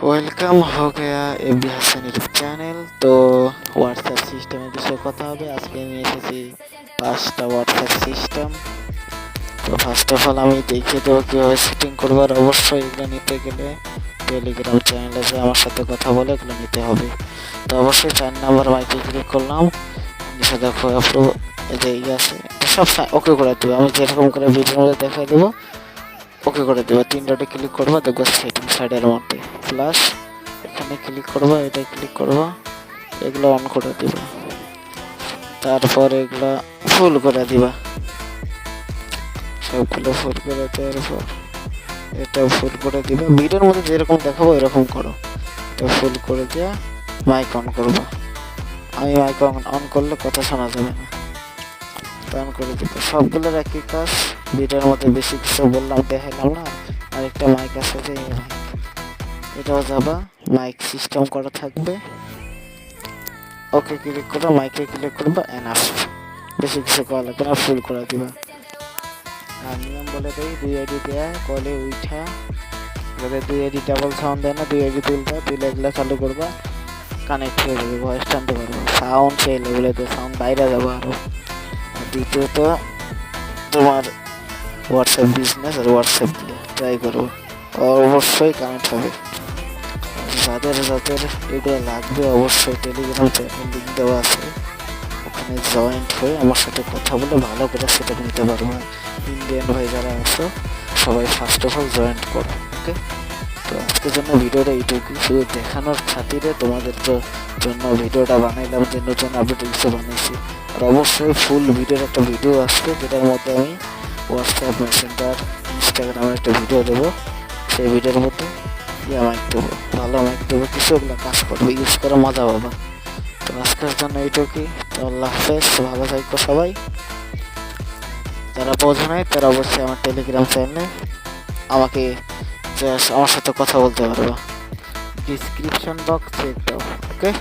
Welcome हो गया AB Hasan YouTube channel. তো হোয়াটসঅ্যাপ সিস্টেমের বিষয়ে কথা হবে। আজকে নিয়ে এসেছি 5টা হোয়াটসঅ্যাপ সিস্টেম। তো ফার্স্ট অফ অল আমি দেখিয়ে দেবো কীভাবে সেটিং করবো। আর অবশ্যই এগুলো নিতে গেলে টেলিগ্রাম চ্যানেলে যে আমার সাথে কথা বলে এগুলো নিতে হবে। তো অবশ্যই 4 নাম্বার মাইকে ক্লিক করলাম, নিচে দেখো অ্যাপ্রুভ যে আছে সব ওকে করে দেবো। আমি যেরকম করে ভিডিওর মধ্যে দেখাই দেবো ওকে করে দেবো। 3 ডটে ক্লিক করবো, দেখবো সেটিং সাইডের মধ্যে প্লাস এখানে ক্লিক করবো, এটা ক্লিক করবো, এগুলো অন করে দিবা। তারপর এগুলো ফুল করে দিবা, সবগুলো ফুল করে দেওয়ার পর এটা ফুল করে দিবা। ভিডিওর মধ্যে যেরকম দেখাবো এরকম করো। এটা ফুল করে দেওয়া, মাইক অন করবো। আমি মাইক অন করলে কথা শোনা যাবে না, অন করে দিব। সবগুলোর একই কাজ, ভিডিওর মধ্যে বেশি কিছু বললাম দেখাইলাম না। আর একটা মাইক আছে যে মাইক, এটাও যাবা, মাইক সিস্টেম করা থাকবে। ওকে ক্লিক করো, মাইকে ক্লিক করবা, এনাফ। বেশি কিছু করা লাগবে না, ফুল করে দিবা। আর নিয়ম বলে দেই, 2 আইডি দেয়া কলে উঠা, যাতে 2 আইডি ডাবল সাউন্ড দেয় না, 2 আইডি তুলবা, তুলে এগুলো চালু করবা, কানেক্ট হয়ে যাবে, ভয়েস টানতে পারবো। সাউন্ড সেই লেভেলে তো সাউন্ড বাইরে যাবো আরও। দ্বিতীয়ত তোমার হোয়াটসঅ্যাপ বিজনেস আর হোয়াটসঅ্যাপ দিয়ে ট্রাই করবো, অবশ্যই কানেক্ট হবে। যাদের যাদের এগুলো লাগবে অবশ্যই টেলিগ্রাম চ্যানেল লিঙ্ক দেওয়া আছে, ওখানে জয়েন্ট হয়ে আমার সাথে কথা বলে ভালো করে সেটা নিতে পারবো। ইন্ডিয়ান ভাই যারা আছো সবাই ফার্স্ট অফ অল জয়েন্ট করো, ওকে। তো আজকের জন্য ভিডিওটা এইটুকু, শুধু দেখানোর খাতিরে তোমাদের জন্য ভিডিওটা বানাইলাম, যে নতুন আপডেট কিছু বানাইছি। আর অবশ্যই ফুল ভিডিওর একটা ভিডিও আসবে, যেটার মধ্যে আমি হোয়াটসঅ্যাপ মেসেঞ্জার ইনস্টাগ্রামের একটা ভিডিও দেবো। সেই ভিডিওর মধ্যে মাইক দেবো, ভালো মাইক দেবো, কিছু ওগুলো কাজ করবে, ইউজ করে মজা পাবা। তো আজকের জন্য এইটুকুই। তো আল্লাহ হাফেজ, ভালো থাকবো সবাই। যারা বোঝে নাই তারা অবশ্যই আমার টেলিগ্রাম চ্যানেলে আমাকে আমার সাথে কথা বলতে পারবো, ডিসক্রিপশন বক্স চেক দাও, ওকে।